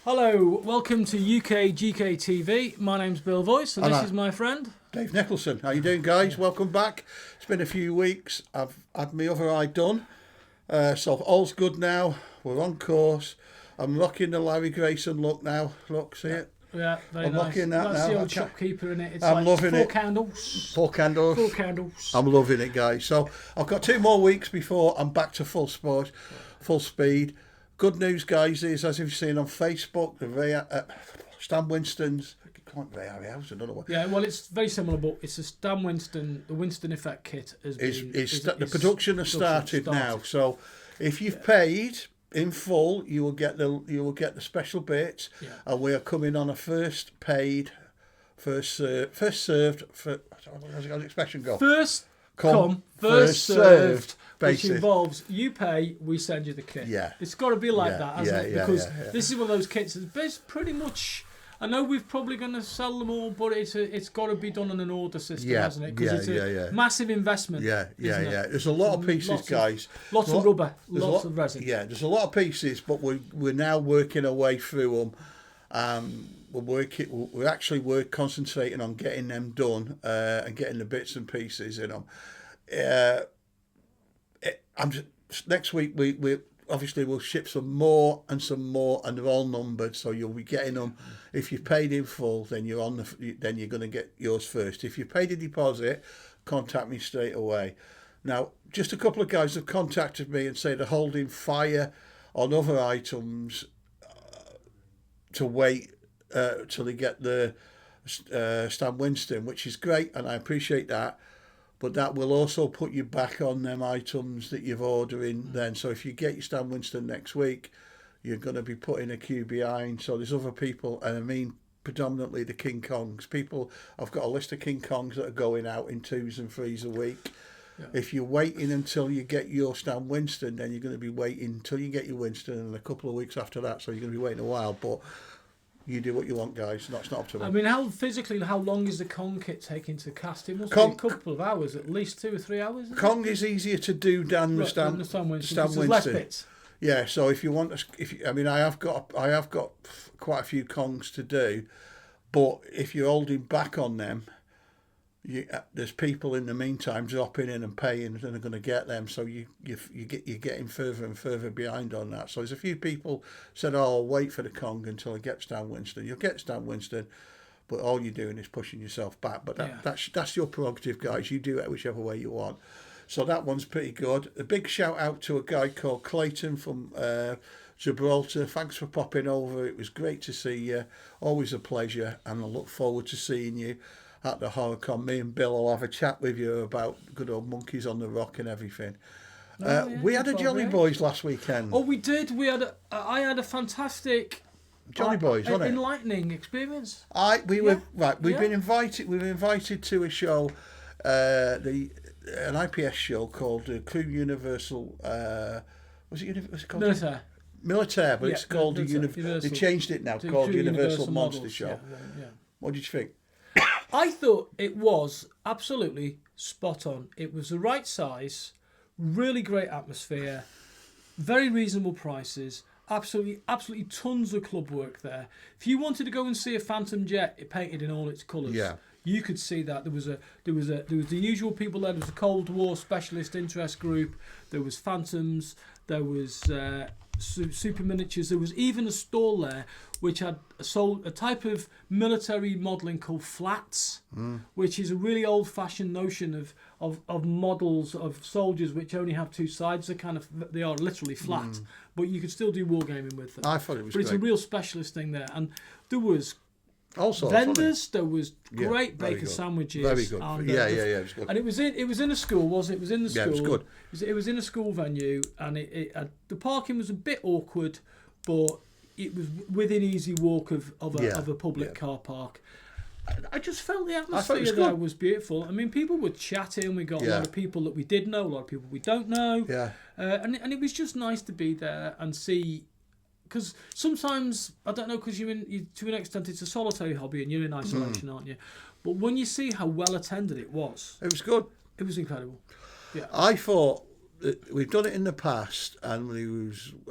Hello, welcome to UK GK TV. My name's Bill Voice, and this is my friend Dave Nicholson. How you doing, guys? Welcome back. It's been a few weeks. I've had my other eye done, so all's good now. We're on course. I'm rocking the Larry Grayson look now. Look, see it? Yeah, very I'm nice. rocking that That's now. the old shopkeeper in it. It's I'm like loving four it. candles. Four candles. Four candles. I'm loving it, guys. So I've got 2 more weeks before I'm back to full speed. Good news, guys, is as you've seen on Facebook, the Stan Winston's. Another one. Yeah, well, it's very similar, but it's a Stan Winston, the Winston Effect kit The production has started now. So if you've paid in full, you will get the special bits, and we are coming on a first served. How's the expression go? First come, first served. Which involves you pay, we send you the kit. Yeah, it's got to be like that, hasn't it? Because this is one of those kits that's pretty much. I know we're probably going to sell them all, but it's got to be done on an order system, hasn't it? Because it's a massive investment. Yeah. There's a lot of pieces, guys. Lots of rubber, lots of resin. Yeah, there's a lot of pieces, but we're now working our way through them. We're actually concentrating on getting them done and getting the bits and pieces in them. Next week we obviously we'll ship some more, and they're all numbered, so you'll be getting them. If you've paid in full, then you're going to get yours first. If you paid a deposit, contact me straight away. Now, just a couple of guys have contacted me and say they're holding fire on other items to wait till they get the Stan Winston, which is great, and I appreciate that. But that will also put you back on them items that you've ordering then. So if you get your Stan Winston next week, you're going to be putting a queue behind. So there's other people, and I mean predominantly the King Kongs. I've got a list of King Kongs that are going out in 2s and 3s a week. Yeah. If you're waiting until you get your Stan Winston, then you're going to be waiting until you get your Winston, and a couple of weeks after that. So you're going to be waiting a while. But you do what you want, guys. It's not up to me. I mean, how long is the Kong kit taking to cast? It must be a couple of hours, at least 2 or 3 hours. Kong is easier to do than the Stan Winston. There's less bits. Yeah, so if you want, I have got quite a few Kongs to do, but if you're holding back on them, there's people in the meantime dropping in and paying, and are going to get them. So you're getting further and further behind on that. So there's a few people said, "Oh, I'll wait for the Kong until I get Stan Winston." You'll get Stan Winston, but all you're doing is pushing yourself back. But that's your prerogative, guys. You do it whichever way you want. So that one's pretty good. A big shout out to a guy called Clayton from Gibraltar. Thanks for popping over. It was great to see you. Always a pleasure, and I look forward to seeing you at the HorrorCon. Me and Bill will have a chat with you about good old Monkeys on the Rock and everything. We had a Jolly Boys last weekend. Oh, we did. I had a fantastic Jolly Boys, wasn't it? Enlightening experience. We've been invited. We were invited to a show, an IPS show called Crew Universal. Was it called? Militaire, but it's called Universal. They changed it now, called Universal Monster Show. Yeah. What did you think? I thought it was absolutely spot on. It was the right size, really great atmosphere, very reasonable prices, absolutely tons of club work there. If you wanted to go and see a Phantom Jet painted in all its colours, you could see that. There was the usual people there. There was a Cold War specialist interest group. There was Phantoms. There was super miniatures. There was even a stall there which had sold a type of military modelling called flats, which is a really old-fashioned notion of models of soldiers which only have 2 sides. They are literally flat, but you could still do wargaming with them. I thought it was great. It's a real specialist thing there, and there was vendors. There was great bacon sandwiches. Very good. And, it was good. And it was in a school, wasn't it? It was in the school. Yeah, it was good. It was in a school venue, and the parking was a bit awkward, but it was within easy walk of a public car park. I just felt the atmosphere there was beautiful. I mean, people were chatting. We got a lot of people that we did know, a lot of people we don't know. Yeah. And it was just nice to be there and see. Because sometimes, I don't know, because to an extent it's a solitary hobby and you're in isolation, aren't you? But when you see how well attended it was good. It was incredible. Yeah. I thought we've done it in the past, and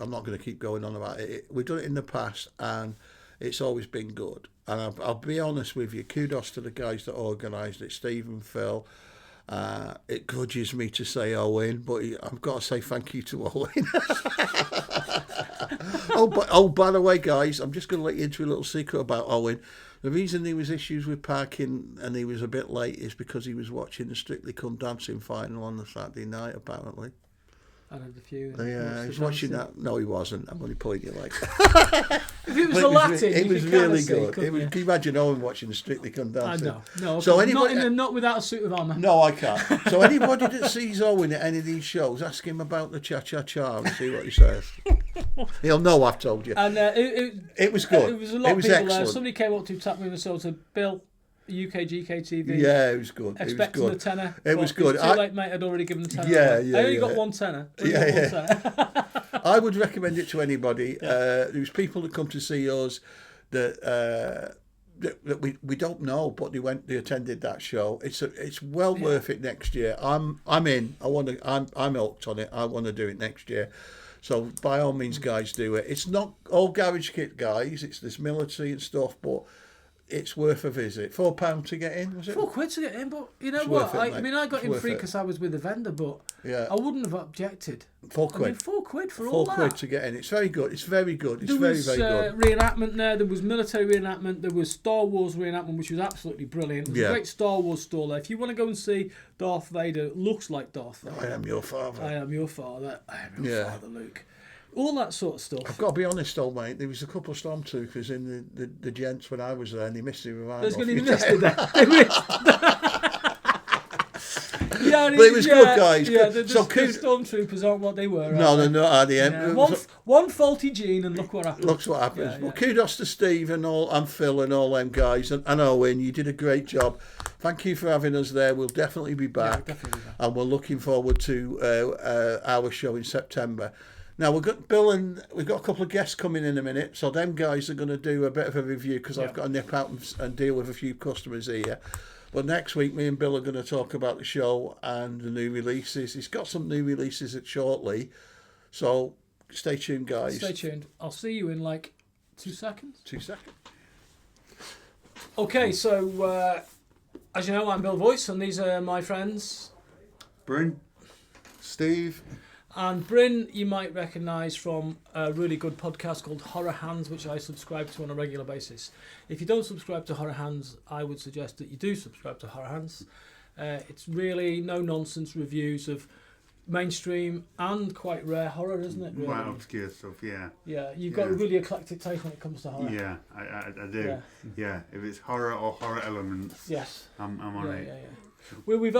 I'm not going to keep going on about it. We've done it in the past, and it's always been good. And I'll be honest with you, kudos to the guys that organised it, Steve and Phil. It grudges me to say Owen, but I've got to say thank you to Owen. By the way, guys, I'm just going to let you into a little secret about Owen. The reason there was issues with parking and he was a bit late is because he was watching the Strictly Come Dancing final on the Saturday night, apparently. I had a few. Yeah, he was watching that. No, he wasn't. I'm only pulling your leg. If it was the Latin, it was really good. Can you imagine Owen watching the Strictly Come Dancing? I know. No, so not without a suit of armour. No, I can't. So anybody that sees Owen at any of these shows, ask him about the cha-cha-cha and see what he says. He'll know I've told you. And it was good. It was a lot of people excellent. there. Somebody came up to tap me and said, Bill, UKGK TV. Yeah, it was good. Expecting the tenner. It was good. Too late, mate. I'd already given the tenner. Yeah. I only got one tenner. I would recommend it to anybody. There's people that come to see us that we don't know, but they attended that show. It's well worth it next year. I'm in. I'm hooked on it. I want to do it next year. So by all means, guys, do it. It's not all garage kit, guys. It's this military and stuff, but it's worth a visit. £4 to get in, was it? £4 to get in, but you know It's what? worth it, I mean, I got It's in worth free it. because I was with the vendor, but Yeah. I wouldn't have objected. £4. I mean, £4 for all that. £4 to get in. It's very good. It's very good. It's There very, was very good. reenactment there. There was military reenactment. There was Star Wars reenactment, which was absolutely brilliant. There was a great Star Wars store there. If you want to go and see Darth Vader, it looks like Darth Vader. I am your father. I am your father. I am your father, Luke. All that sort of stuff. I've got to be honest, though, mate. There was a couple of stormtroopers in the gents when I was there, and they missed the revival. There's going to be missed it there. They missed. Yeah, but it was good, guys. Yeah, the stormtroopers aren't what they were. No, they're not at the end. Yeah. One faulty gene, and look what happens. Looks what happens. Yeah. Well, kudos to Steve and Phil and all them guys, and Owen. You did a great job. Thank you for having us there. We'll definitely be back, and we're looking forward to our show in September. Now we've got Bill and we've got a couple of guests coming in a minute, so them guys are going to do a bit of a review because I've got to nip out and deal with a few customers here. But next week, me and Bill are going to talk about the show and the new releases. He's got some new releases shortly, so stay tuned, guys. Stay tuned. I'll see you in like 2 seconds. 2 seconds. Okay, so as you know, I'm Bill Voice, and these are my friends, Bryn, Steve. And Bryn, you might recognise from a really good podcast called Horror Hands, which I subscribe to on a regular basis. If you don't subscribe to Horror Hands, I would suggest that you do subscribe to Horror Hands. It's really no-nonsense reviews of mainstream and quite rare horror, isn't it? Really? Quite obscure stuff, yeah. Yeah, you've got a really eclectic taste when it comes to horror. Yeah, I do. Yeah, if it's horror or horror elements, yes, I'm on it. Yeah. We've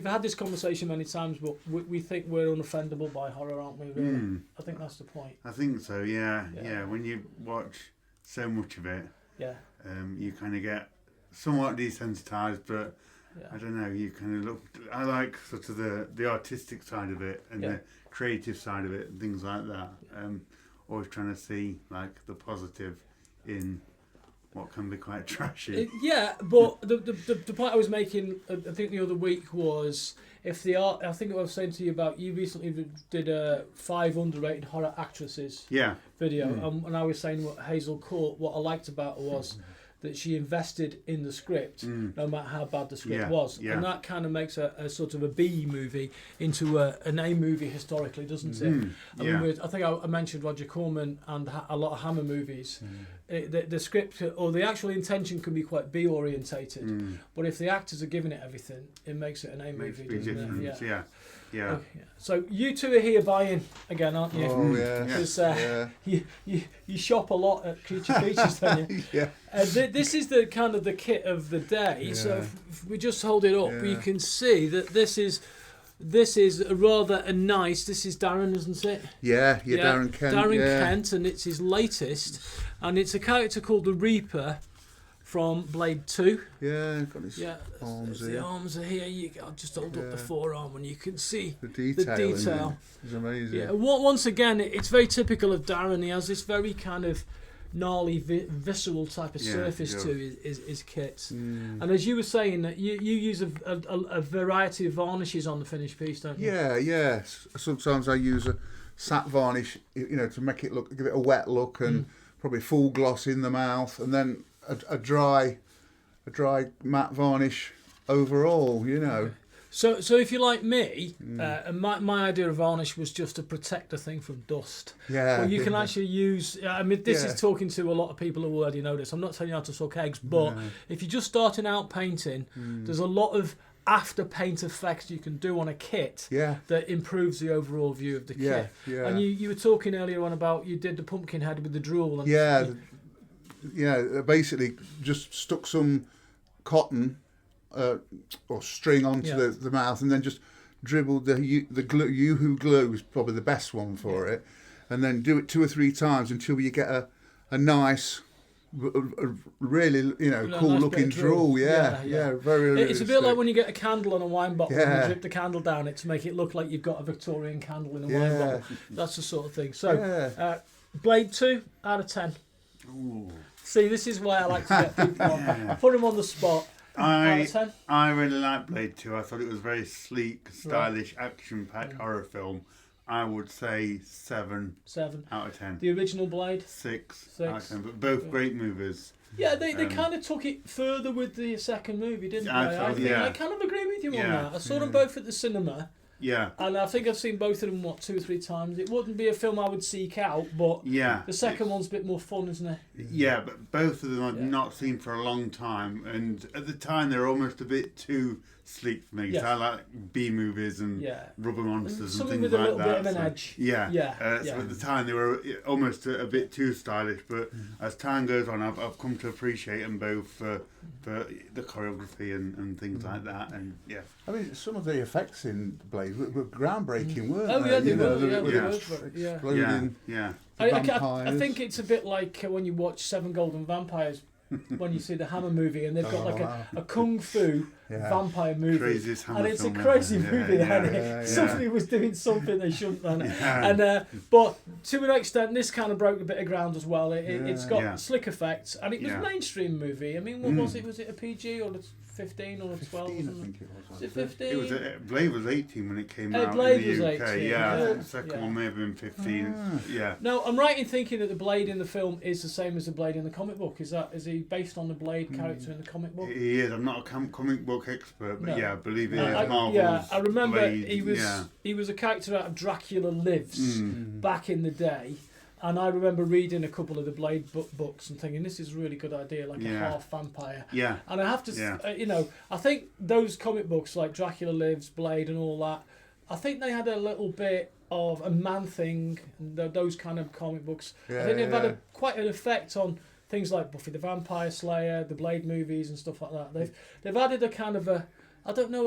had this conversation many times, but we think we're unoffendable by horror, aren't we? Really? I think that's the point. I think so. Yeah. When you watch so much of it, you kind of get somewhat desensitised, but I don't know. You kind of look. I like sort of the artistic side of it and the creative side of it and things like that. Always trying to see like the positive in what can be quite trashy. But the point I was making, I think the other week was if the art. I think I was saying to you about you recently did a 5 underrated horror actresses video, and I was saying what Hazel Court. What I liked about her was that she invested in the script, no matter how bad the script was, and that kind of makes a sort of a B movie into an A movie historically, doesn't it? I think I mentioned Roger Corman and a lot of Hammer movies. The script or the actual intention can be quite B orientated, but if the actors are giving it everything, it makes it an A movie, doesn't it? Yeah. Okay. So you two are here buying again, aren't you? Oh yeah. Because you shop a lot at Creature Features, don't you? Yeah. This is the kind of the kit of the day. Yeah. So if we just hold it up, you can see that this is rather a nice. This is Darren, isn't it? Yeah. Darren Kent. Kent, and it's his latest, and it's a character called the Reaper from Blade 2. Yeah, got his arms here. The arms are here. I'll just hold up the forearm and you can see the detail. It's amazing. Yeah, once again, it's very typical of Darren. He has this very kind of gnarly, visceral type of surface to his kits. And as you were saying, that you use a variety of varnishes on the finished piece, don't you? Yeah. Sometimes I use a satin varnish, to make it give it a wet look, and probably full gloss in the mouth, and then a dry matte varnish overall. So if you're like me, and my idea of varnish was just to protect the thing from dust. Yeah. Well, you can actually use. This is talking to a lot of people who already know this. I'm not telling you how to suck eggs, but if you're just starting out painting, there's a lot of after paint effects you can do on a kit that improves the overall view of the kit. Yeah. And you were talking earlier on about you did the pumpkin head with the drool. And Basically just stuck some cotton or string onto the mouth, and then just dribbled the glue. Yoo-hoo glue is probably the best one for it, and then do it 2 or 3 times until you get a nice, really cool nice looking drool. Very. It's a bit like when you get a candle on a wine bottle and you drip the candle down it to make it look like you've got a Victorian candle in a wine bottle. That's the sort of thing. So, Blade 2 out of 10. Ooh. See, this is why I like to get people on. I put them on the spot. I really like Blade 2. I thought it was very sleek, stylish, action-packed horror film. I would say 7 out of 10. The original Blade? 6 out of 10. But both great movies. Yeah, they kind of took it further with the second movie, didn't they? I kind of agree with you on that. I saw them both at the cinema. Yeah. And I think I've seen both of them, 2 or 3 times. It wouldn't be a film I would seek out, but the second one's a bit more fun, isn't it? Yeah, but both of them I've not seen for a long time. And at the time, they were almost a bit too sleek for me. Because I like B-movies and rubber monsters and things like that. Something with a little bit of an edge. So at the time, they were almost a bit too stylish. But as time goes on, I've come to appreciate them both for the choreography and things like that. And I mean, some of the effects in Blade were groundbreaking, weren't they? Oh yeah, they were. I think it's a bit like when you watch Seven Golden Vampires. When you see the Hammer movie, and they've got a kung fu vampire movie, craziest Hammer and it's film a crazy ever. movie. Somebody was doing something they shouldn't have done. And but to an extent, this kind of broke a bit of ground as well. It's got slick effects, and it was a mainstream movie. I mean, what was it? Was it a PG or a 15 or a 12? 15, I think it was. Was it 15? Blade was 18 when it came out Blade in the was UK. 18, The second one may have been 15. No, I'm right in thinking that the Blade in the film is the same as the Blade in the comic book. Is he based on the Blade character in the comic book? He is. I'm not a comic book expert, but I believe he is. Marvel's I remember Blade, he was a character out of Dracula Lives back in the day. And I remember reading a couple of the Blade books and thinking, this is a really good idea, like a half vampire. Yeah. And I have to, I think those comic books like Dracula Lives, Blade and all that, I think they had a little bit of a Man-Thing, those kind of comic books. I think they've had quite an effect on things like Buffy the Vampire Slayer, the Blade movies and stuff like that. They've added a kind of a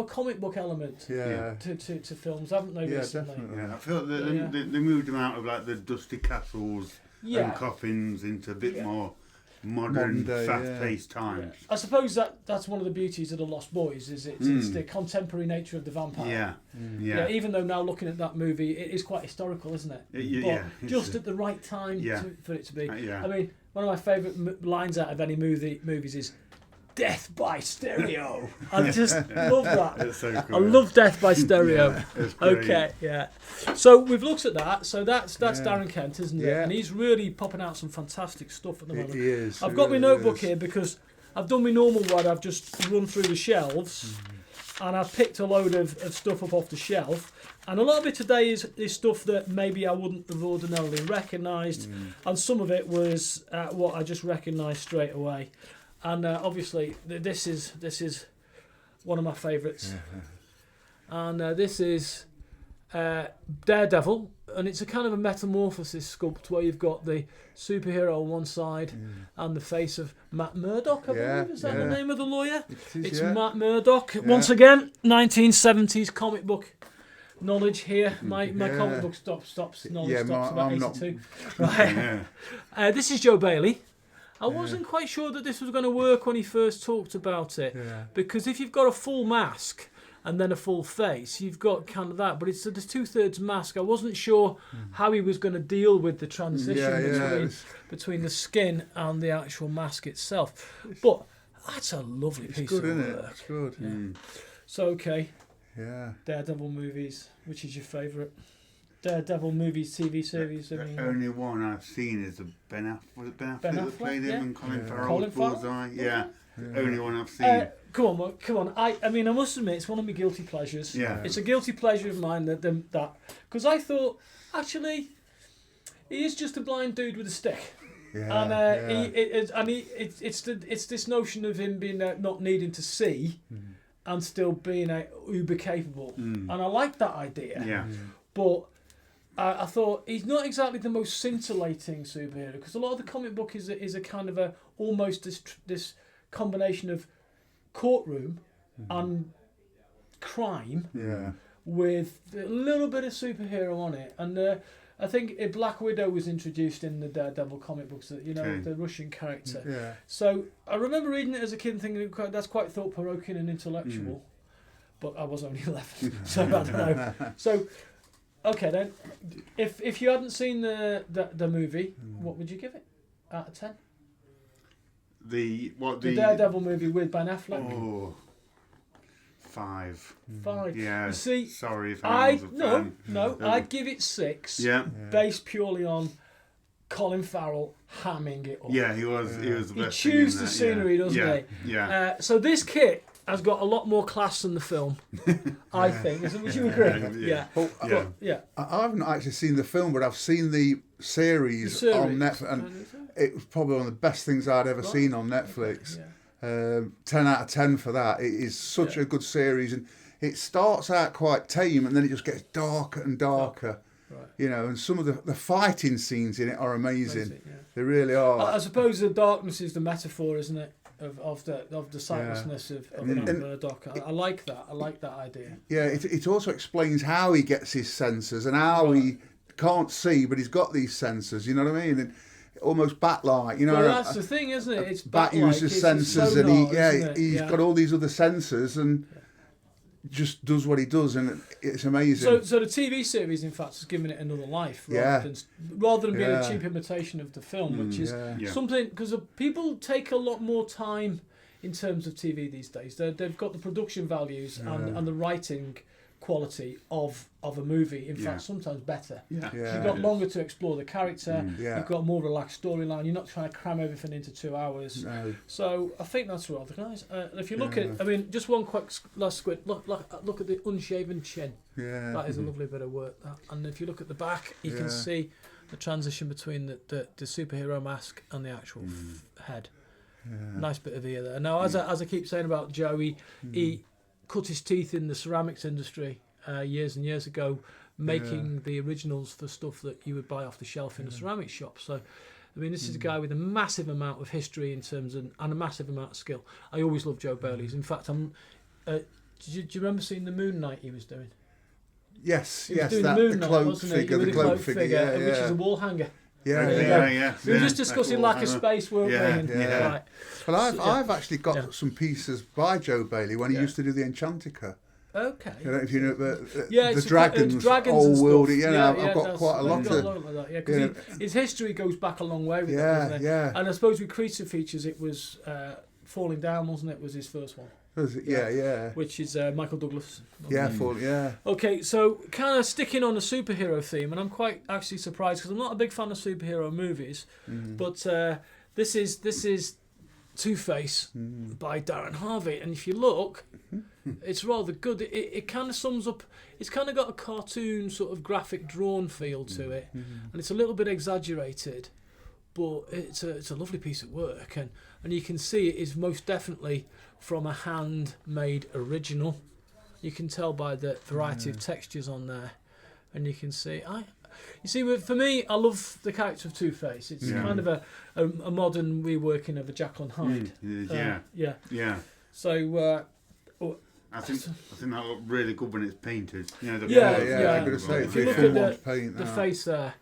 comic book element to films, haven't they, recently? Definitely. I feel that they moved them out of like the dusty castles and coffins into a bit more modern, fast-paced times. I suppose that's one of the beauties of The Lost Boys, is it's the contemporary nature of the vampire. Even though now looking at that movie, it is quite historical, isn't it? Just at the right time for it to be. I mean, one of my favourite lines out of any movies is Death by Stereo. I just love that. It's so cool. I love Death by Stereo. Okay, So we've looked at that. So that's Darren Kent, isn't it? And he's really popping out some fantastic stuff at the moment. He is. I've got my notebook here because I've done my normal one. I've just run through the shelves and I've picked a load of stuff up off the shelf. And a lot of it today is stuff that maybe I wouldn't have ordinarily recognised. And some of it was what I just recognised straight away. And obviously, this is one of my favourites. And this is Daredevil, and it's a kind of a metamorphosis sculpt where you've got the superhero on one side and the face of Matt Murdock, I believe. Is that the name of the lawyer? It's Matt Murdock. Once again, 1970s comic book knowledge here. My comic book stops knowledge stops about 82. Right. This is Joe Bailey. I wasn't quite sure that this was going to work when he first talked about it, because if you've got a full mask and then a full face. You've got kind of that, but it's the 2/3 mask. I wasn't sure how he was going to deal with the transition between the skin and the actual mask itself. But that's a lovely piece of work. Isn't it? It's good. Yeah. So, okay. Yeah. Daredevil movies. Which is your favourite? Daredevil movies, TV series. The only one I've seen is the Ben Affleck. Was it Ben Affleck, that played him and Colin Farrell? Colin Farrell? Bullseye. Yeah. Only one I've seen. Come on. I mean, I must admit, it's one of my guilty pleasures. Yeah. It's a guilty pleasure of mine that because I thought actually he is just a blind dude with a stick. Yeah, and it's this notion of him being not needing to see and still being uber capable, and I like that idea. Yeah. But I thought he's not exactly the most scintillating superhero, because a lot of the comic book is a kind of almost this combination of courtroom and crime with a little bit of superhero on it, and I think Black Widow was introduced in the Daredevil comic books, the Russian character. Yeah. So I remember reading it as a kid and thinking that's quite thought-provoking and intellectual, but I was only 11, so I don't know. So, okay then, if you hadn't seen the movie, what would you give it out of 10? The Daredevil movie with Ben Affleck? Oh, 5. 5. Yeah. You see, sorry if anyone's a fan. No, I'd give it 6. Yeah. Based purely on Colin Farrell hamming it up. Yeah, he was the best. He chews the scenery, doesn't he? Yeah. So this kit has got a lot more class than the film, I think. Would you agree? Yeah. Well, I haven't actually seen the film, but I've seen the series on Netflix, and it was probably one of the best things I'd ever seen on Netflix. 10 out of 10 for that. It is such a good series, and it starts out quite tame, and then it just gets darker and darker. Right. And some of the fighting scenes in it are amazing. They really are. I suppose the darkness is the metaphor, isn't it, of the sightlessness of Murdoch. I like that. I like that idea. Yeah, it also explains how he gets his senses and how he can't see, but he's got these senses. You know what I mean? And almost bat-like. Well, that's the thing, isn't it? It's bat uses senses, and he's got all these other senses, and just does what he does, and it's amazing. So the TV series, in fact, has given it another life, rather than being a cheap imitation of the film, which is something, because people take a lot more time in terms of TV these days. They've got the production values and the writing quality of a movie, in fact sometimes better. You've got longer to explore the character, you've got more relaxed storyline, you're not trying to cram everything into 2 hours. So I think that's rather nice. If you look at, just one quick last squid, look at the unshaven chin. That is a lovely bit of work, that. And if you look at the back, you can see the transition between the superhero mask and the actual head. Nice bit of ear there. Now, as I keep saying about Joe, he cut his teeth in the ceramics industry years and years ago, making the originals for stuff that you would buy off the shelf in a ceramics shop. So, I mean, this is a guy with a massive amount of history in terms of, and a massive amount of skill. I always loved Joe Bailey's. In fact, do you remember seeing the Moon Knight he was doing? Yes, he was doing the Moon Knight, cloak figure, the cloak figure, which is a wall hanger. We were just discussing lack of space, weren't we? Right. Well, I've actually got some pieces by Joe Bailey when he used to do the Enchantica. Okay. I don't know if you know the dragons old world. I've got quite a lot of that. Yeah, because his history goes back a long way with that, doesn't it? And I suppose with Creature Features, it was Falling Down, wasn't it? Was his first one. Which is Michael Douglas. Okay, so kind of sticking on a superhero theme, and I'm quite actually surprised because I'm not a big fan of superhero movies, but this is Two-Face by Darren Harvey, and if you look, it's rather good. It kind of sums up. It's kind of got a cartoon sort of graphic drawn feel to it, and it's a little bit exaggerated, but it's a lovely piece of work, and you can see it is most definitely from a handmade original. You can tell by the variety of textures on there, and you can see for me, I love the character of Two-Face. It's kind of a modern reworking of a Jekyll and Hyde. So I think that looks really good when it's painted. I'm going to say, if you look at the face there,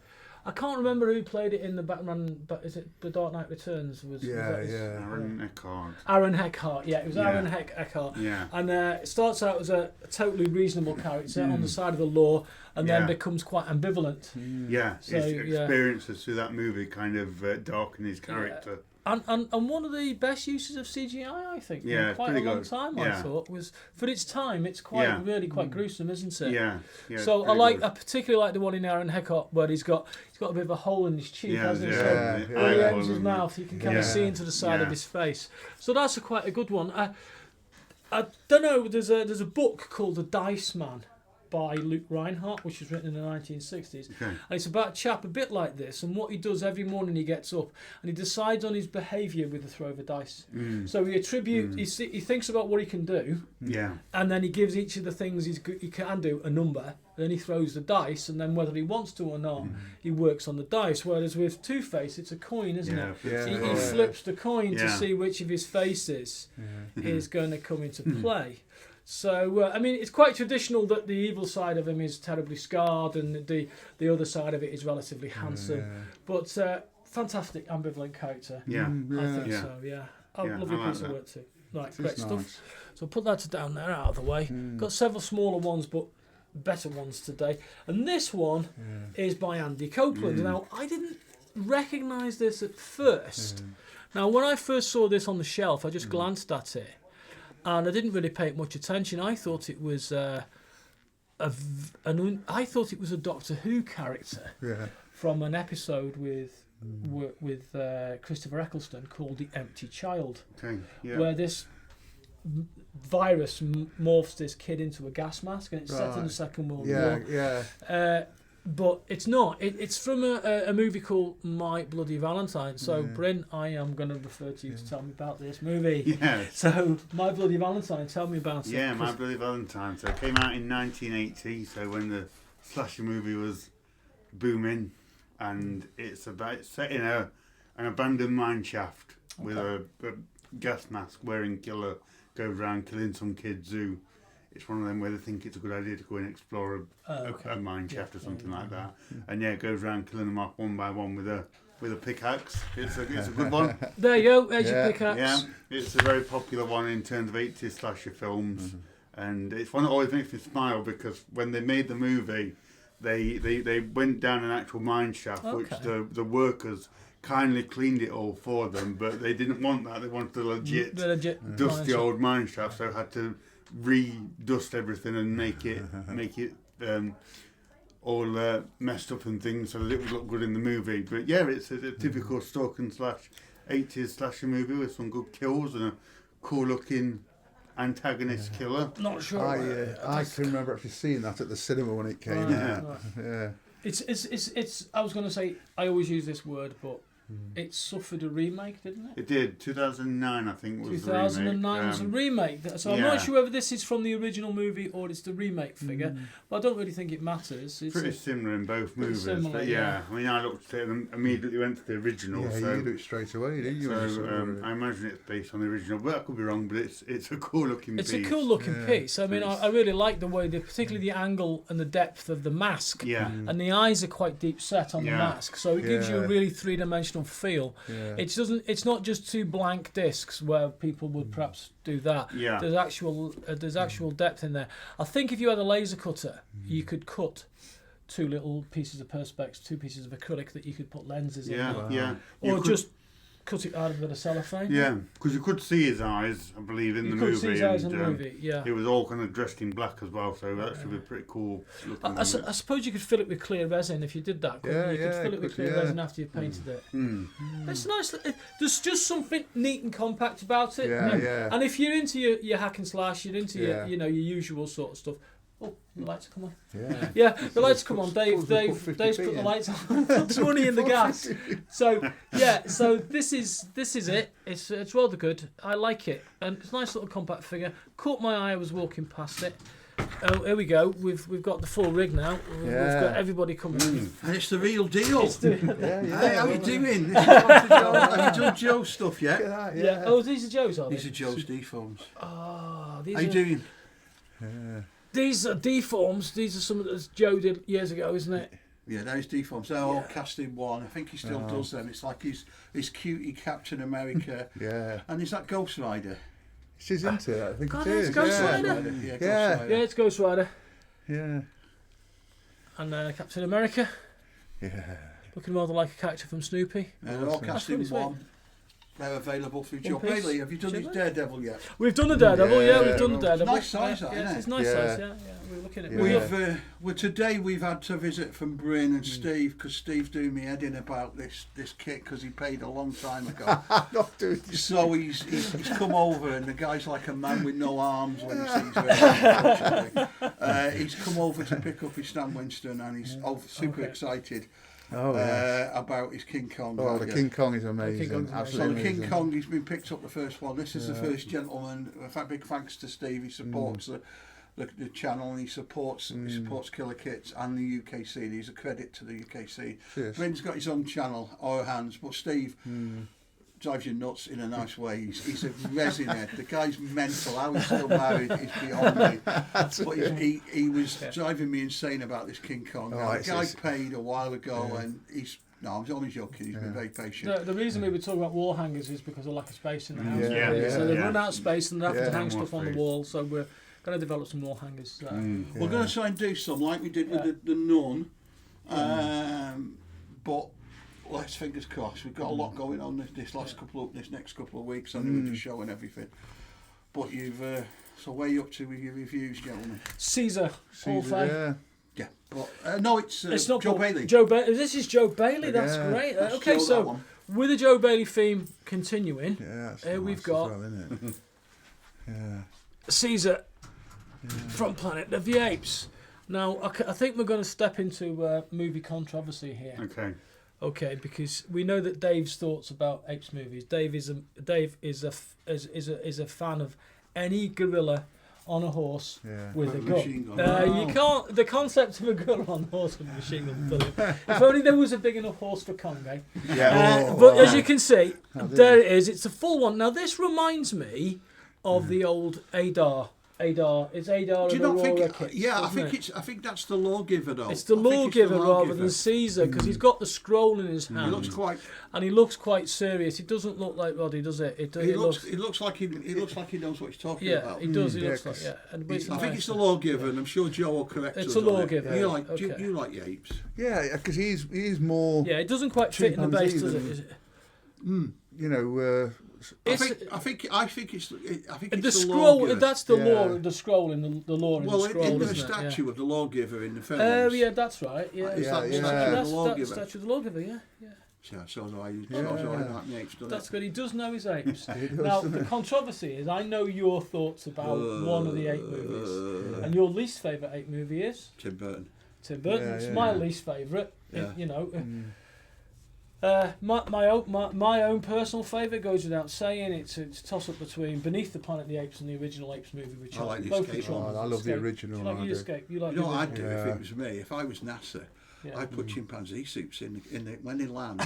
I can't remember who played it in the Batman, but is it The Dark Knight Returns? Aaron Eckhart. Aaron Eckhart, yeah, it was Aaron Eckhart. Yeah. And it starts out as a totally reasonable character on the side of the law, and then becomes quite ambivalent. Yeah, So, his experiences through that movie kind of darken his character. And one of the best uses of CGI, I think, in quite a long time. I thought was for its time. It's really quite gruesome, isn't it? Yeah. So I particularly like the one in Aaron Eckhart where he's got a bit of a hole in his cheek, hasn't he? So when he opens his mouth, you can kind of see into the side of his face. So that's quite a good one. I don't know. There's a book called The Dice Man by Luke Reinhardt, which was written in the 1960s. And it's about a chap a bit like this, and what he does every morning, he gets up and he decides on his behaviour with the throw of a dice. So he attributes, he thinks about what he can do, and then he gives each of the things he can do a number, then he throws the dice, and then whether he wants to or not, he works on the dice. Whereas with Two-Face, it's a coin, isn't it? He flips the coin to see which of his faces is going to come into play. So, I mean, it's quite traditional that the evil side of him is terribly scarred and the other side of it is relatively handsome. But fantastic ambivalent character. I think so, lovely piece of work too. Right, great stuff. So I'll put that down there out of the way. Got several smaller ones, but better ones today. And this one is by Andy Copeland. Now, I didn't recognise this at first. Now, when I first saw this on the shelf, I just glanced at it. And I didn't really pay it much attention. I thought it was a Doctor Who character from an episode with Christopher Eccleston called The Empty Child, where this virus morphs this kid into a gas mask, and it's set in the Second World War. But it's not. It's from a movie called My Bloody Valentine. So, Bryn, I am going to refer to you to tell me about this movie. So, My Bloody Valentine, tell me about it. Yeah, My Bloody Valentine. So, it came out in 1980, so when the slasher movie was booming, and it's set in an abandoned mine shaft with a gas mask wearing killer goes around killing some kids who... It's one of them where they think it's a good idea to go and explore a mine shaft or something like that. And it goes around killing them off one by one with a pickaxe. It's a good one. There you go, there's your pickaxe. Yeah, it's a very popular one in terms of 80s slasher films. And it's one that always makes me smile because when they made the movie, they went down an actual mine shaft, which the workers kindly cleaned it all for them, but they didn't want that. They wanted the legit dusty old mine shaft, so had to re-dust everything and make it all messed up and things so that it would look good in the movie. But yeah, it's a typical stalk and slash 80s slasher movie with some good kills and a cool looking antagonist killer. Not sure. I can remember actually seeing that at the cinema when it came out. It's I was going to say, I always use this word, but it suffered a remake, didn't it? It did. 2009, I think, was 2009 was a remake. So I'm not sure whether this is from the original movie or it's the remake figure, but I don't really think it matters. It's pretty similar in both movies. Similar, but I mean, I looked at it and immediately went to the original. Yeah, so, you do it straight away, didn't you? So I imagine it's based on the original, but I could be wrong. But it's a cool looking piece. It's a cool looking piece. I mean, I really like the way, particularly the angle and the depth of the mask. Yeah. And the eyes are quite deep set on the mask, so it gives you a really three-dimensional feel. Yeah. It's not just two blank discs where people would perhaps do that. Yeah. There's actual depth in there. I think if you had a laser cutter, you could cut two little pieces of perspex, two pieces of acrylic that you could put lenses in. Or just cut it out of a bit of cellophane. Yeah, because you could see his eyes, I believe, in the movie. You could see his eyes in the movie, yeah. He was all kind of dressed in black as well, so that should be pretty cool looking. I suppose you could fill it with clear resin if you did that. You could fill it with clear resin after you painted it. It's nice. There's just something neat and compact about it. And if you're into your hack and slash, you're into your usual sort of stuff. Oh, the lights come on. Yeah, the lights come on. Dave's put the lights on. Puts money in the gas. So this is it. It's rather good. I like it, and it's a nice little compact figure. Caught my eye. I was walking past it. Oh, here we go. We've got the full rig now. We've got everybody coming in. And it's the real deal. Hey, how you doing? Have you done Joe's stuff yet? Yeah. Oh, these are Joe's, are they? These are Joe's deforms. Oh, how you doing? These are deforms. These are some that Joe did years ago, isn't it? Yeah, there's deforms. They're all cast in one. I think he still does them. It's like his cutie Captain America. Yeah. And is that Ghost Rider? It is, isn't it? I think God, it is. it's Ghost yeah. Rider. Yeah, Ghost Yeah. Rider. Yeah, it's Ghost Rider. Yeah. And Captain America. Yeah. Looking rather like a character from Snoopy. They're all cast in really sweet. one. They're available through Joe One piece. Bailey. Have you done his Daredevil yet? We've done the Daredevil, we've done the It's Daredevil. nice size, that, isn't it? It's nice Yeah. size, yeah. We're looking at Yeah. Today we've had a visit from Bryn and Steve, because Steve doing me head in about this kit because he paid a long time ago. Not doing this. So he's come over, and the guy's like a man with no arms when he sees me. He's come over to pick up his Stan Winston, and he's super excited about his King Kong. Oh, the King Kong is amazing. Kong's So Absolutely the King amazing. Kong, he's been picked up the first one. This is the first gentleman. In fact, big thanks to Steve. He supports the channel, and he supports Killer Kits and the UKC. He's a credit to the UKC. Cheers. Bryn's got his own channel, Our Hands, but Steve drives you nuts in a nice way. He's a resin head. The guy's mental. How he's still married is beyond me. But he was driving me insane about this King Kong. Oh, The guy paid a while ago, and I'm only joking. He's been very patient. The reason we were talking about wall hangers is because of lack of space in the house. Yeah. So they've run out of space and they have to hang more stuff on the space. wall. So we're going to develop some wall hangers. We're going to try and do some like we did with the Nun, but let's fingers crossed. We've got a lot going on this next couple of weeks, and with the show and everything. But so where are you up to with your reviews, gentlemen? Caesar, all five. Yeah. Yeah, but no, it's not Joe Bailey. Joe Bailey. This is Joe Bailey. That's Yeah. great. That's Okay, Joe, that so one. with the Joe Bailey theme continuing, Yeah. That's we've nice got as well, isn't it? Yeah. Caesar from Planet of the Apes. Now, I think we're going to step into movie controversy here. Okay, because we know that Dave's thoughts about Apes movies. Dave is a fan of any gorilla on a horse with a machine gun. gun. You can't. The concept of a gorilla on a horse with a machine gun. Brilliant. If only there was a big enough horse for Congo. Yeah. But as you can see, there it is. It's a full one. Now this reminds me of the old Adar. It's Adar. Do you and not think? Aurora kits, I isn't think it? I think that's the lawgiver though. It's the I think lawgiver the rather than Caesar, because he's got the scroll in his hand. He looks quite. And he looks quite serious. He doesn't look like Roddy, does it? He looks like he knows what he's talking about. he does. He Yeah, looks like And it's I think nice. it's the lawgiver, and I'm sure Joe will correct us. It's a on it. lawgiver. You like Okay. you like the apes? Yeah, because he's more. Yeah, it doesn't quite fit in the base, Chimpanzee does it? than- Is it? You know. I think it's The the scroll. lawgiver. That's the Yeah. law. The scroll in the law in Well, the scroll, in the isn't it? statue of the lawgiver in the films. Oh yeah, that's right. Yeah, Is Yeah, that yeah. the statue of That's the the lawgiver? statue of the lawgiver. Yeah. So do I. Like the apes, doesn't That's it? good. He does know his apes. He does, Now doesn't the he? controversy is, I know your thoughts about one of the ape movies, and your least favourite ape movie is Tim Burton. Tim Burton. Yeah, It's yeah, my yeah. least favourite. Yeah. You know. My own personal favourite goes without saying. It's a toss up between Beneath the Planet of the Apes and the original Apes movie, which I like the both Escape are one. charming. I love the Escape. original Do you like one, I the do. Escape? You like You know the what I'd original? do if Yeah. it was me? If I was NASA, Yeah. I'd put chimpanzee suits in when they land.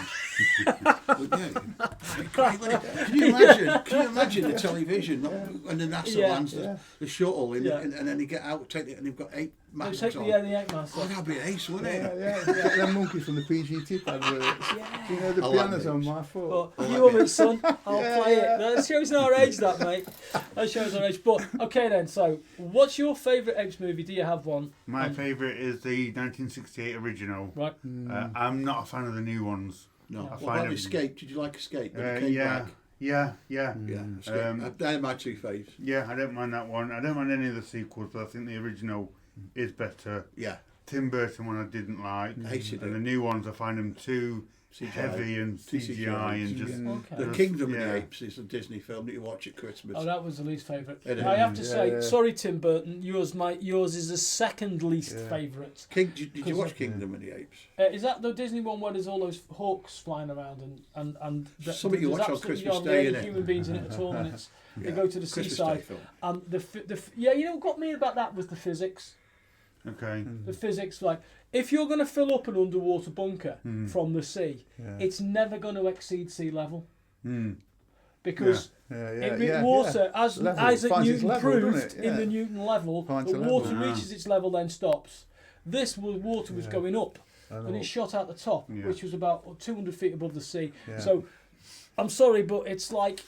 But yeah, it'd be great, wouldn't it? Can you imagine the television when the NASA Yeah, lands the shuttle and then they get out, take it, and they've got 8 They masks take on? the ape mask Oh, off. that'd be ace, wouldn't Yeah, it? yeah, them monkeys from the PGT adverts. Do you know the I like pianos on these. my foot? But you want it, son? I'll play it. That shows our age, that mate. That shows our age. But okay then. So, what's your favourite Apes movie? Do you have one? My favourite is the 1968 original. Right. I'm not a fan of the new ones. No. I What find about them- Escape? Did you like Escape? When it came Yeah, back? yeah. Yeah, Escape. They're my 2 faves. Yeah, I don't mind that one. I don't mind any of the sequels, but I think the original is better. Yeah. Tim Burton one I didn't like. I hated And it. the new ones I find them too CGI. heavy and Too CGI and just... Okay. The Kingdom of the Apes is a Disney film that you watch at Christmas. Oh, that was the least favourite. It is. I have to say, Yeah. sorry, Tim Burton. Yours is the second least favourite. Did you Because watch of- Kingdom of the Apes? Is that the Disney one where there's all those hawks flying around and Something you there's watch on absolutely Christmas hardly Day, any innit? human beings in it at all, and it's they Yeah. go to the Christmas Day seaside. film. And you know what got me about that was the physics. Okay. The physics, like, if you're going to fill up an underwater bunker from the sea, it's never going to exceed sea level. Because water, as Level. Isaac Finds its Newton level, proved doesn't it? in Yeah. the Newton level, Finds the a level. water reaches its level, then stops. This water was going up. and it shot out the top, which was about 200 feet above the sea. Yeah. So, I'm sorry, but it's like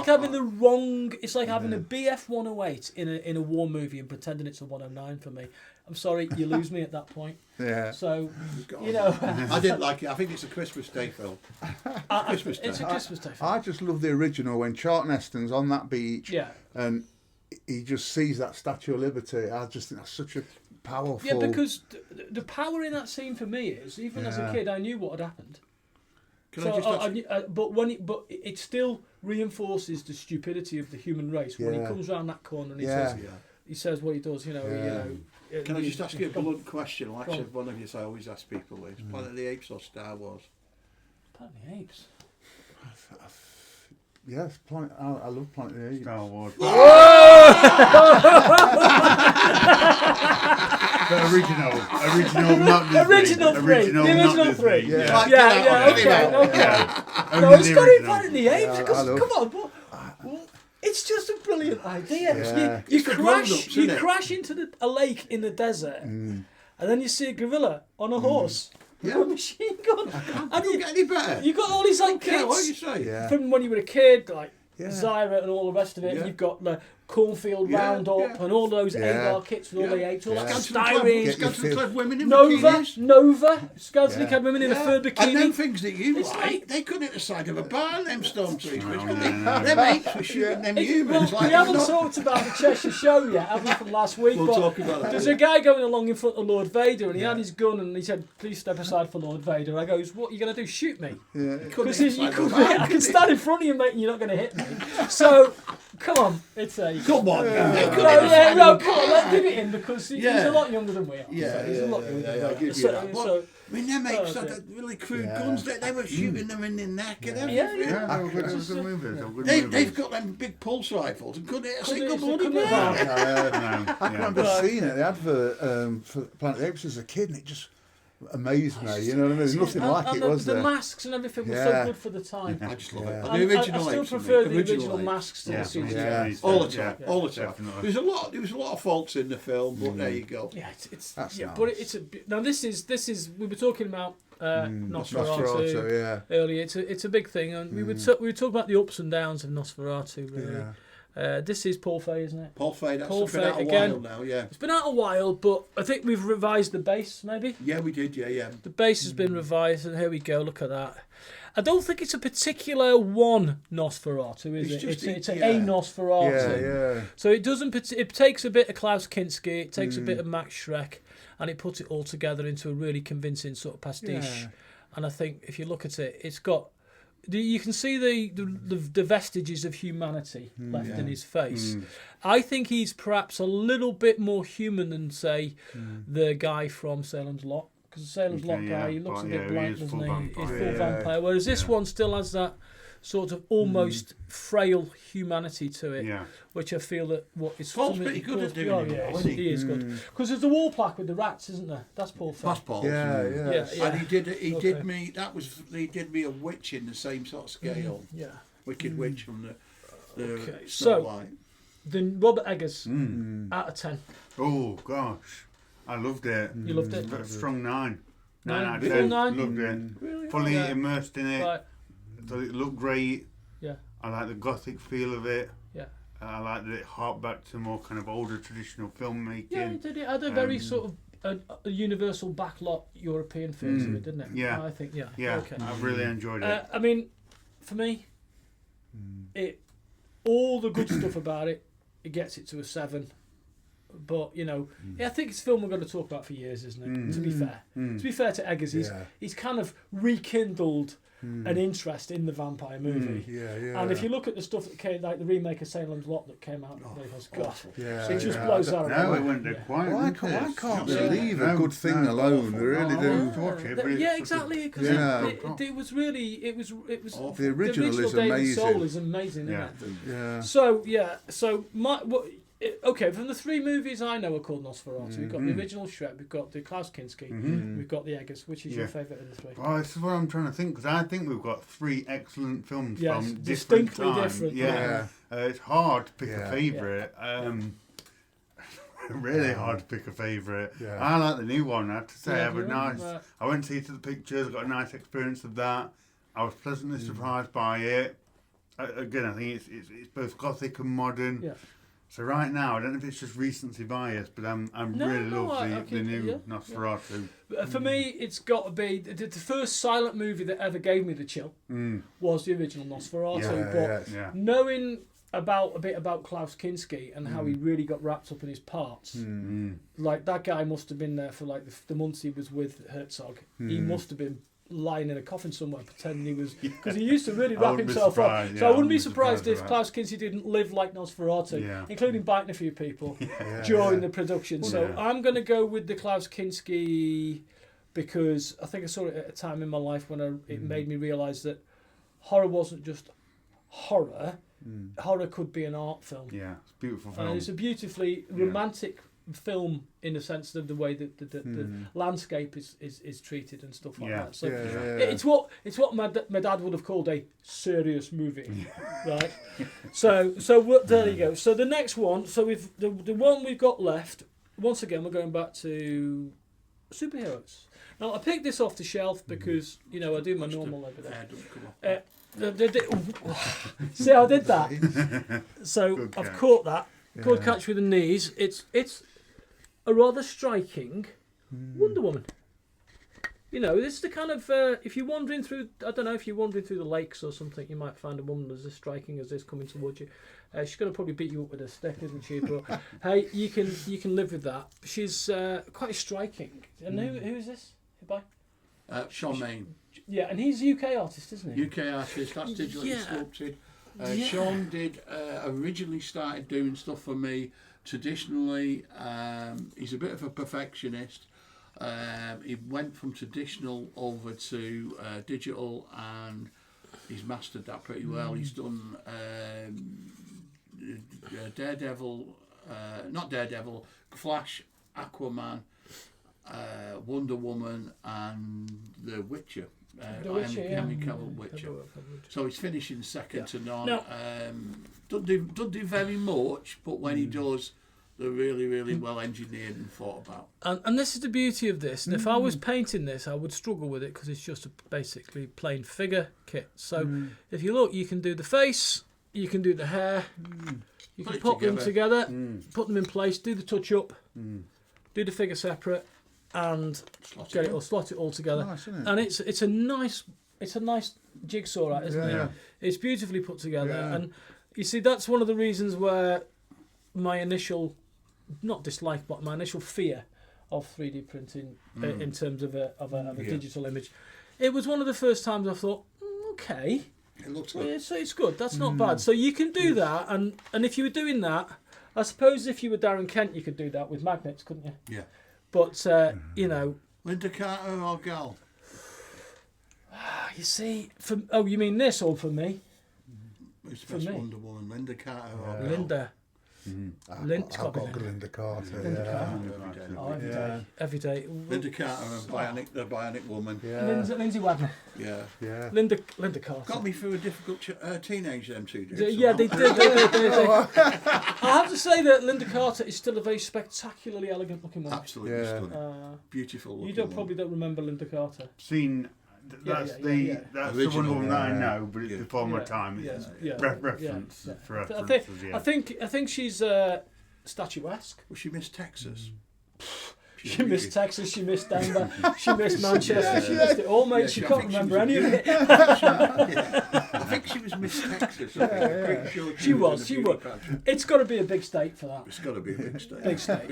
having the wrong. It's like having a BF 108 in a war movie and pretending it's a 109 for me. I'm sorry, you lose me at that point. Yeah. So, you know, I didn't like it. I think it's a Christmas Day film. Christmas Day. It's a Christmas Day film. I just love the original when Charlton Heston's on that beach. Yeah. And he just sees that Statue of Liberty. I just think that's such a powerful. Yeah, because the power in that scene for me is, even as a kid, I knew what had happened. But it still reinforces the stupidity of the human race when he comes around that corner and he says what he does. You know. Can I just ask you a blunt question, like one of you I always ask people this? Planet of the Apes or Star Wars? Planet of the Apes. Yes, I love Planet of the Apes. Star Wars. The original, not the original three. Original, The original not three. Disney. Okay. No, it's got to be Planet of the Apes because come on, but it's just a brilliant idea. Yeah. You crash into a lake in the desert, and then you see a gorilla on a horse. With a machine gun. And you get any better. You got all these like kids what you say. from when you were a kid, like Zyra and all the rest of it. And you've got the Cornfield Roundup and all those AR kits with all the apes, all that Scantily clad women in Nova, scantily clad women in a fur bikini. And them things that you like, they couldn't hit the side of a barn, them stormtroopers, could they? Them apes were shooting them humans. We haven't talked about the Cheshire Show yet, have we, from last week? We'll talk about that. There's a guy going along in front of Lord Vader, and he had his gun, and he said, "Please step aside for Lord Vader." I goes, "What are you going to do? Shoot me?" Because I can stand in front of you, mate, and you're not going to hit me. So, come on, it's a... Come on. Come on, let's give it in, because he's a lot younger than we are. He's a lot younger than we are. I mean, them apes had really crude guns. They were shooting them in the neck and everything. They've got them big pulse rifles and couldn't hit a single bloody man. I can remember seeing it, the advert for Planet of the Apes as a kid, and it just amazed me. You know what I mean? There's nothing like it, was there? The masks and everything were so good for the time. I just love it. The original I still prefer the original masks to the CGI. All the time. There was a lot of faults in the film, but there you go. Yeah, but it's now this is we were talking about Nosferatu earlier. It's a big thing, and we would talk about the ups and downs of Nosferatu. Really. This is Paul Feig, isn't it? Paul Feig, that's been out a while now, It's been out a while, but I think we've revised the base, maybe? Yeah, we did, yeah. The base has been revised, and here we go, look at that. I don't think it's a particular one Nosferatu, is it? It's a Nosferatu. Yeah. So it takes a bit of Klaus Kinski, it takes a bit of Max Schreck, and it puts it all together into a really convincing sort of pastiche. Yeah. And I think if you look at it, it's got... You can see the vestiges of humanity left in his face. I think he's perhaps a little bit more human than, say, the guy from Salem's Lot. Because the Salem's Lot guy, he looks a bit blank, doesn't he? He's full vampire. Whereas this one still has that sort of almost frail humanity to it, which I feel that Paul's pretty good at doing it. He is good. Because there's the wall plaque with the rats, isn't there? That's Paul Feig. That's Paul. Yeah. And he did me a witch in the same sort of scale. Wicked Witch from the Snow White. Then Robert Eggers, out of 10. Oh gosh, I loved it. You loved it? Strong 9. 9 out of 10. 9. Loved it. Really? Fully immersed in it. Right. Thought it looked great. Yeah. I like the gothic feel of it. Yeah. I like that it harked back to more kind of older traditional filmmaking. Yeah, it did. It had a very sort of a universal backlot European feel to it, didn't it? Yeah. I think, Yeah, okay. I really enjoyed it. I mean, for me, all the good stuff about it gets it to a 7. But, I think it's a film we're going to talk about for years, isn't it? To be fair. To be fair to Eggers, he's kind of rekindled an interest in the vampire movie. And if you look at the stuff that came, like the remake of Salem's Lot that came out, it just blows out of the way. It went there quiet. I can't believe a good thing alone. They really do. Yeah, exactly. Because it was really, it was the original is David amazing. Soul is amazing, isn't it? Yeah. So okay, from the 3 movies I know are called Nosferatu, we've got the original Shrek, we've got the Klaus Kinski, we've got the Eggers. Which is your favourite of the 3? Well, this is what I'm trying to think, because I think we've got 3 excellent films from distinctly different times. different. Yeah. It's hard to pick a favourite. really hard to pick a favourite. Yeah. I like the new one. I have to say, Yeah, I have a you nice. like that? I went to see it to the pictures. Got a nice experience of that. I was pleasantly surprised by it. Again, I think it's both gothic and modern. Yeah. So right now, I don't know if it's just recency bias, but I'm really love the new Nosferatu. For me, it's got to be the first silent movie that ever gave me the chill was the original Nosferatu. Knowing a bit about Klaus Kinski and how he really got wrapped up in his parts, like that guy must have been there for like the months he was with Herzog. He must have been lying in a coffin somewhere pretending he was, because he used to really wrap himself up. So I wouldn't be surprised if Klaus Kinski didn't live like Nosferatu, including biting a few people during the production. So I'm going to go with the Klaus Kinski because I think I saw it at a time in my life when it made me realise that horror wasn't just horror. Horror could be an art film. Yeah, it's a beautiful film. And it's a beautifully romantic film in the sense of the way that the landscape is treated and stuff like that. So it's what my dad would have called a serious movie, right? So there you go. So the next one. So we've the one we've got left. Once again, we're going back to superheroes. Now I picked this off the shelf because I do my normal over there. See how I did that? So I've caught that. Good catch with the knees. It's a rather striking Wonder Woman. This is the kind of if you're wandering through, I don't know, if you're wandering through the lakes or something, you might find a woman as striking as this coming towards you. She's going to probably beat you up with a stick, isn't she? But hey, you can live with that. She's quite striking. And who is this? By? Sean Main. Yeah, and he's a UK artist, isn't he? UK artist. That's digitally sculpted. Sean did originally started doing stuff for me traditionally. He's a bit of a perfectionist. He went from traditional over to digital, and he's mastered that pretty well. He's done Daredevil, not Daredevil, Flash, Aquaman, Wonder Woman, and The Witcher. Henry Cavill Witcher. So he's finishing second to none. No. Doesn't do very much, but when he does, they're really, really well engineered and thought about. And this is the beauty of this. And if I was painting this, I would struggle with it because it's just a basically plain figure kit. So if you look, you can do the face, you can do the hair, you can put them together, put them in place, do the touch up, do the figure separate, and slot it all together. Nice, isn't it? And it's a nice jigsaw, right, isn't it? It's beautifully put together. And you see, that's one of the reasons where my initial, not dislike, but my initial fear of 3D printing in terms of a digital image, it was one of the first times I thought, okay, it looks good. It's good. That's not bad. So you can do that, and if you were doing that, I suppose if you were Darren Kent, you could do that with magnets, couldn't you? Yeah. But Linda Carter or Gal? You see, you mean this or for me? Who's the best Wonder Woman, Linda Carter or Gal? Linda. I've got Linda Carter. Every day. Linda Carter and the Bionic Woman. Lindsay Wagner. Yeah. Linda Carter. Got me through a difficult teenage, them two did. Yeah, they did. I have to say that Linda Carter is still a very spectacularly elegant looking woman. Absolutely stunning. Beautiful looking. You probably don't remember Linda Carter. Seen. That's the Wonder Woman that I know, but it's before my time. Reference for references. I think she's statuesque. Well, she missed Texas. She missed Texas, she missed Denver, she missed Manchester, she missed it all, mate. She can't remember any of it. I think she was Miss Texas. She was. It's got to be a big state for that. It's got to be a big state. Big state.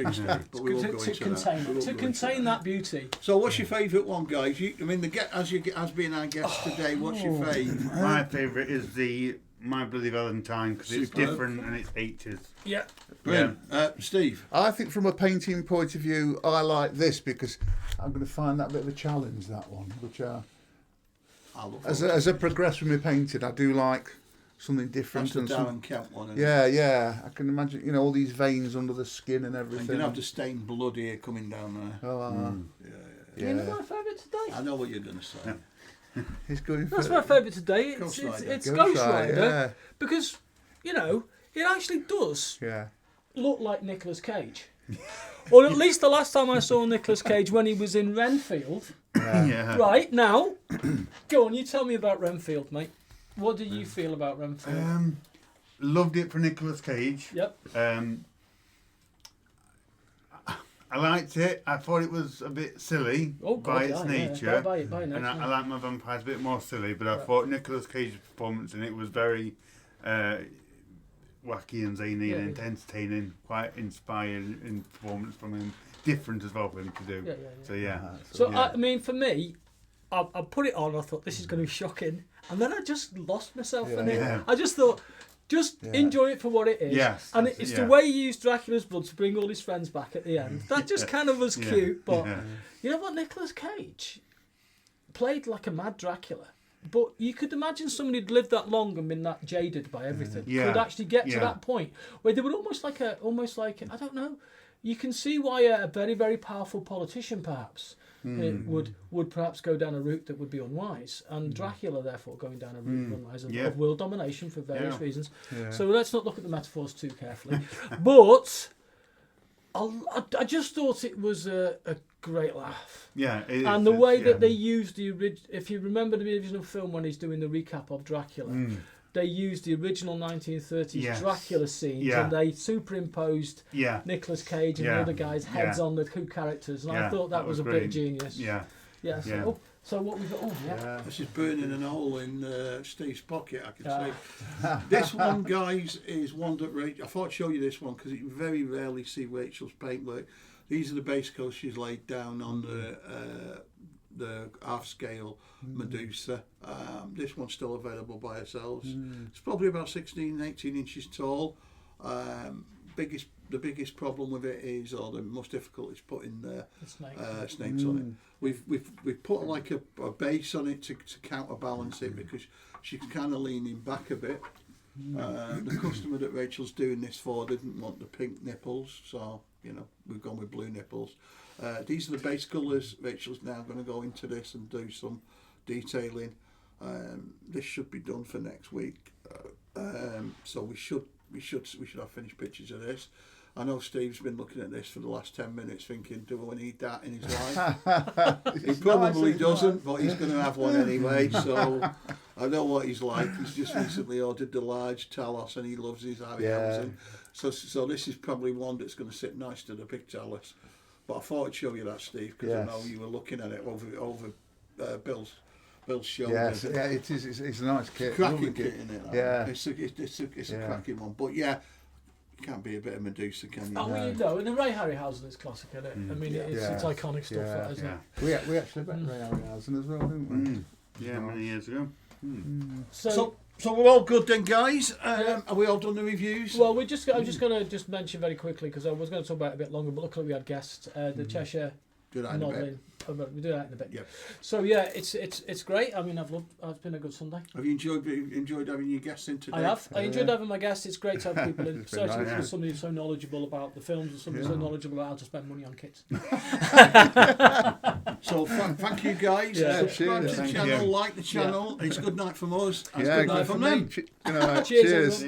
But we won't go into that. To contain that beauty. So what's your favourite one, guys? As being our guest today, what's your favourite? My favourite is the My Bloody Valentine because it's different and it's 80s. Yeah. Brilliant. Steve? I think from a painting point of view, I like this because I'm going to find that a bit of a challenge, that one. Which as I progress with my painting, I do like something different. That's the Darren Kemp one. Yeah. I can imagine, all these veins under the skin and everything. And you're going to have the stained blood here coming down there. You know my favourite today? I know what you're going to say. He's going That's my favourite today. It's Ghost Rider. Because, it actually does look like Nicolas Cage. Or at least the last time I saw Nicolas Cage when he was in Renfield. Yeah. Right, now, go on, you tell me about Renfield, mate. What did you feel about Renfield? Loved it for Nicolas Cage. Yep. I liked it. I thought it was a bit silly by its nature. By nature. And I like my vampires a bit more silly, but I thought Nicolas Cage's performance in it was very wacky and zany and entertaining, quite inspired in performance from him. Different as well for him to do. So I mean, for me, I put it on, I thought this is going to be shocking, and then I just lost myself in it. Yeah. I just thought, enjoy it for what it is. Yes, and it's the way he used Dracula's blood to bring all his friends back at the end. That just kind of was cute, but you know what, Nicolas Cage played like a mad Dracula. But you could imagine somebody who'd lived that long and been that jaded by everything could actually get to that point where they would almost like I don't know. You can see why a very, very powerful politician perhaps would perhaps go down a route that would be unwise, and Dracula therefore going down a route unwise of world domination for various reasons. Yeah. So let's not look at the metaphors too carefully. But I just thought it was a great laugh. Yeah, and the way that they used if you remember the original film when he's doing the recap of Dracula, they used the original 1930s Dracula scenes and they superimposed Nicolas Cage and the other guys' heads on the two characters, and I thought that was a bit genius. So what we've got? This is burning a hole in Steve's pocket, I can see. This one, guys, is one that I thought I'd show you this one because you very rarely see Rachel's paintwork. These are the base coats she's laid down on the half-scale Medusa. This one's still available by ourselves. It's probably about 16, 18 inches tall. The biggest problem with it is, or the most difficult, is putting the snakes on it. We've put like a base on it to counterbalance it because she's kind of leaning back a bit. The customer that Rachel's doing this for didn't want the pink nipples, so we've gone with blue nipples. These are the base colours. Rachel's now going to go into this and do some detailing. This should be done for next week, so we should have finished pictures of this. I know Steve's been looking at this for the last 10 minutes thinking, do I need that in his life? He probably doesn't, but he's going to have one anyway, so I know what he's like. He's just recently ordered the large Talos and he loves his Harryhausen. So this is probably one that's going to sit nice to the big Talos. But I thought I'd show you that, Steve, because I know you were looking at it over Bill's shoulder. Yes, it is. It's a nice kit. Cracking kit in it. Yeah, it's a cracking one. But can't be a bit of Medusa, can you? Oh, well, no. And the Ray Harryhausen is classic, isn't it? I mean, it's iconic stuff, that, isn't it? We actually met Ray Harryhausen as well, didn't we? Yeah, many years ago. So we're all good then, guys. Are we all done the reviews? Well, I'm just going to mention very quickly because I was going to talk about it a bit longer, but luckily we had guests. The Cheshire modelling. We'll do that in a bit. Yep. So it's great. I mean, it's been a good Sunday. Have you enjoyed having your guests in today? I have. I enjoyed having my guests. It's great to have people in, especially for somebody who's so knowledgeable about the films and somebody so knowledgeable about how to spend money on kits. So thank you, guys. Subscribe to the channel, like the channel. It's good night from us. It's good night from them. Good night. Cheers.